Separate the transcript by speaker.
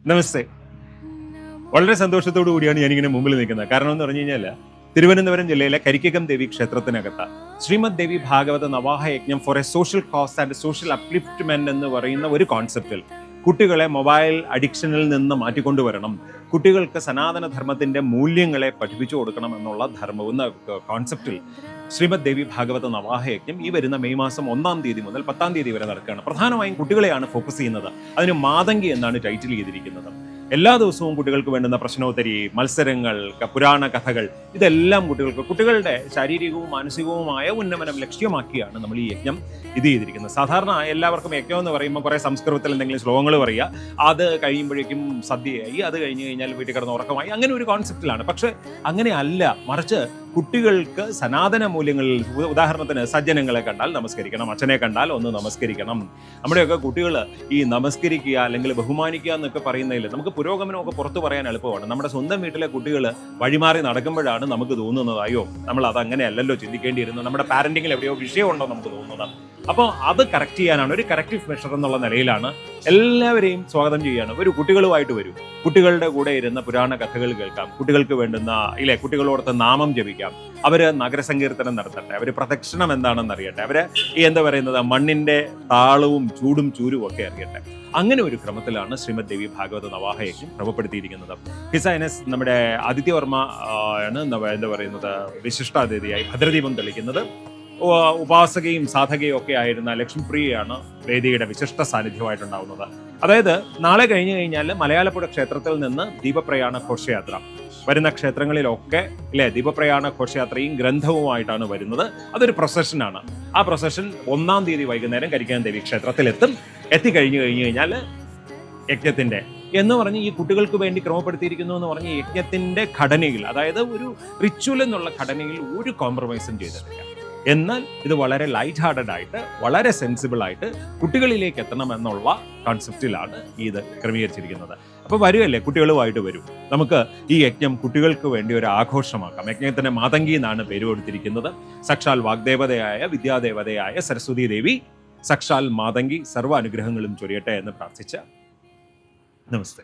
Speaker 1: നമസ്തേ. വളരെ സന്തോഷത്തോടു കൂടിയാണ് ഞാനിങ്ങനെ മുമ്പിൽ നിൽക്കുന്നത്. കാരണം എന്ന് പറഞ്ഞു കഴിഞ്ഞാൽ തിരുവനന്തപുരം ജില്ലയിലെ കരിക്കകം ദേവി ക്ഷേത്രത്തിനകത്ത് ശ്രീമദ് ദേവി ഭാഗവത നവാഹ യജ്ഞം for a social cause and social upliftment എന്ന് പറയുന്ന ഒരു കോൺസെപ്റ്റിൽ കുട്ടികളെ മൊബൈൽ അഡിക്ഷനിൽ നിന്ന് മാറ്റിക്കൊണ്ടുവരണം, കുട്ടികൾക്ക് സനാതന ധർമ്മത്തിന്റെ മൂല്യങ്ങളെ പഠിപ്പിച്ചു കൊടുക്കണം എന്നുള്ള ധർമ്മം എന്ന കോൺസെപ്റ്റിൽ ശ്രീമദ് ദേവി ഭാഗവത നവാഹ യജ്ഞം ഈ വരുന്ന മെയ് മാസം 1 തീയതി മുതൽ 10 വരെ നടക്കുകയാണ്. പ്രധാനമായും കുട്ടികളെയാണ് ഫോക്കസ് ചെയ്യുന്നത്. അതിന് മാതങ്കി എന്നാണ് ടൈറ്റിൽ ചെയ്തിരിക്കുന്നത്. എല്ലാ ദിവസവും കുട്ടികൾക്ക് വേണ്ടുന്ന പ്രശ്നോത്തരി, മത്സരങ്ങൾ, പുരാണ കഥകൾ, ഇതെല്ലാം കുട്ടികളുടെ ശാരീരികവും മാനസികവുമായ ഉന്നമനം ലക്ഷ്യമാക്കിയാണ് നമ്മൾ ഈ യജ്ഞം ചെയ്തിരിക്കുന്നത്. സാധാരണ എല്ലാവർക്കും യജ്ഞം എന്ന് പറയുമ്പോൾ കുറേ സംസ്കൃതത്തിൽ എന്തെങ്കിലും ശ്ലോകങ്ങൾ പറയുക, അത് കഴിയുമ്പോഴേക്കും സദ്യയായി, അത് കഴിഞ്ഞ് കഴിഞ്ഞാൽ വീട്ടിൽ കിടന്ന് ഉറക്കമായി, അങ്ങനെ ഒരു കോൺസെപ്റ്റിലാണ്. പക്ഷെ അങ്ങനെ അല്ല, മറിച്ച് കുട്ടികൾക്ക് സനാതന മൂല്യങ്ങളിൽ, ഉദാഹരണത്തിന് സജ്ജനങ്ങളെ കണ്ടാൽ നമസ്കരിക്കണം, അച്ഛനെ കണ്ടാൽ ഒന്ന് നമസ്കരിക്കണം. നമ്മുടെയൊക്കെ കുട്ടികൾ ഈ നമസ്കരിക്കുക അല്ലെങ്കിൽ ബഹുമാനിക്കുക എന്നൊക്കെ പറയുന്നതിൽ നമുക്ക് പുരോഗമനമൊക്കെ പുറത്തു പറയാൻ എളുപ്പമാണ്. നമ്മുടെ സ്വന്തം വീട്ടിലെ കുട്ടികൾ വഴിമാറി നടക്കുമ്പോഴാണ് നമുക്ക് തോന്നുന്നത്, അയ്യോ നമ്മൾ അത് അങ്ങനെയല്ലല്ലോ ചിന്തിക്കേണ്ടിയിരുന്നത്, നമ്മുടെ പാരന്റിങ്ങിൽ എവിടെയോ വിഷയമുണ്ടോ നമുക്ക് തോന്നുന്നത്. അപ്പോൾ അത് കറക്റ്റ് ചെയ്യാനാണ്, ഒരു കറക്റ്റീവ് മെഷർ എന്നുള്ള നിലയിലാണ് എല്ലാവരെയും സ്വാഗതം ചെയ്യുകയാണ്. ഒരു കുട്ടികളുമായിട്ട് വരും, കുട്ടികളുടെ കൂടെ ഇരുന്ന പുരാണ കഥകൾ കേൾക്കാം, കുട്ടികൾക്ക് വേണ്ടുന്ന കുട്ടികളോടൊത്ത് നാമം ജപിക്കാം, അവര് നഗരസങ്കീർത്തനം നടത്തട്ടെ, അവര് പ്രദക്ഷിണം എന്താണെന്ന് അറിയട്ടെ, അവര് എന്താ പറയുന്നത് മണ്ണിന്റെ താളവും ചൂടും ചൂരും ഒക്കെ അറിയട്ടെ. അങ്ങനെ ഒരു ക്രമത്തിലാണ് ശ്രീമദ് ദേവി ഭാഗവത നവാഹ യജ്ഞം ക്രമപ്പെടുത്തിയിരിക്കുന്നത്. ഹിസൈനസ് നമ്മുടെ ആദിത്യവർമ്മ ആണ് എന്താ പറയുന്നത് വിശിഷ്ടാതിഥിയായി ഭദ്രദീപം തെളിക്കുന്നത്. ഉപാസകയും സാധകയും ഒക്കെ ആയിരുന്ന ലക്ഷ്മിപ്രിയയാണ് വേദിയുടെ വിശിഷ്ട സാന്നിധ്യമായിട്ടുണ്ടാവുന്നത്. അതായത് നാളെ കഴിഞ്ഞു കഴിഞ്ഞാൽ മലയാളപ്പുഴ ക്ഷേത്രത്തിൽ നിന്ന് ദീപപ്രയാണ ഘോഷയാത്ര വരുന്ന ക്ഷേത്രങ്ങളിലൊക്കെ ദീപപ്രയാണ ഘോഷയാത്രയും ഗ്രന്ഥവുമായിട്ടാണ് വരുന്നത്. അതൊരു പ്രൊസഷനാണ്. ആ പ്രൊസഷൻ 1 തീയതി വൈകുന്നേരം കരിക്കകം ദേവി ക്ഷേത്രത്തിലെത്തും. എത്തിക്കഴിഞ്ഞു കഴിഞ്ഞാൽ യജ്ഞത്തിന്റെ എന്ന് പറഞ്ഞ് ഈ കുട്ടികൾക്ക് വേണ്ടി ക്രമപ്പെടുത്തിയിരിക്കുന്നു എന്ന് പറഞ്ഞ് യജ്ഞത്തിന്റെ ഘടനയിൽ, അതായത് ഒരു റിച്വൽ എന്നുള്ള ഘടനയിൽ ഒരു കോംപ്രമൈസും ചെയ്തിട്ടില്ല. എന്നാൽ ഇത് വളരെ ലൈറ്റ് ഹാർട്ടഡ് ആയിട്ട്, വളരെ സെൻസിബിൾ ആയിട്ട് കുട്ടികളിലേക്ക് എത്തണമെന്നുള്ള കോൺസെപ്റ്റിലാണ് ഇത് ക്രമീകരിച്ചിരിക്കുന്നത്. അപ്പോൾ വരുമല്ലേ, കുട്ടികളുമായിട്ട് വരും. നമുക്ക് ഈ യജ്ഞം കുട്ടികൾക്ക് വേണ്ടി ഒരു ആഘോഷമാക്കാം. യജ്ഞത്തിന് മാതങ്കി എന്നാണ് പേര് കൊടുത്തിരിക്കുന്നത്. സാക്ഷാൽ വാഗ്ദേവതയായ വിദ്യാദേവതയായ സരസ്വതി ദേവി സാക്ഷാൽ മാതങ്കി സർവ്വ അനുഗ്രഹങ്ങളും ചൊരിയട്ടെ എന്ന് പ്രാർത്ഥിച്ച നമസ്തേ.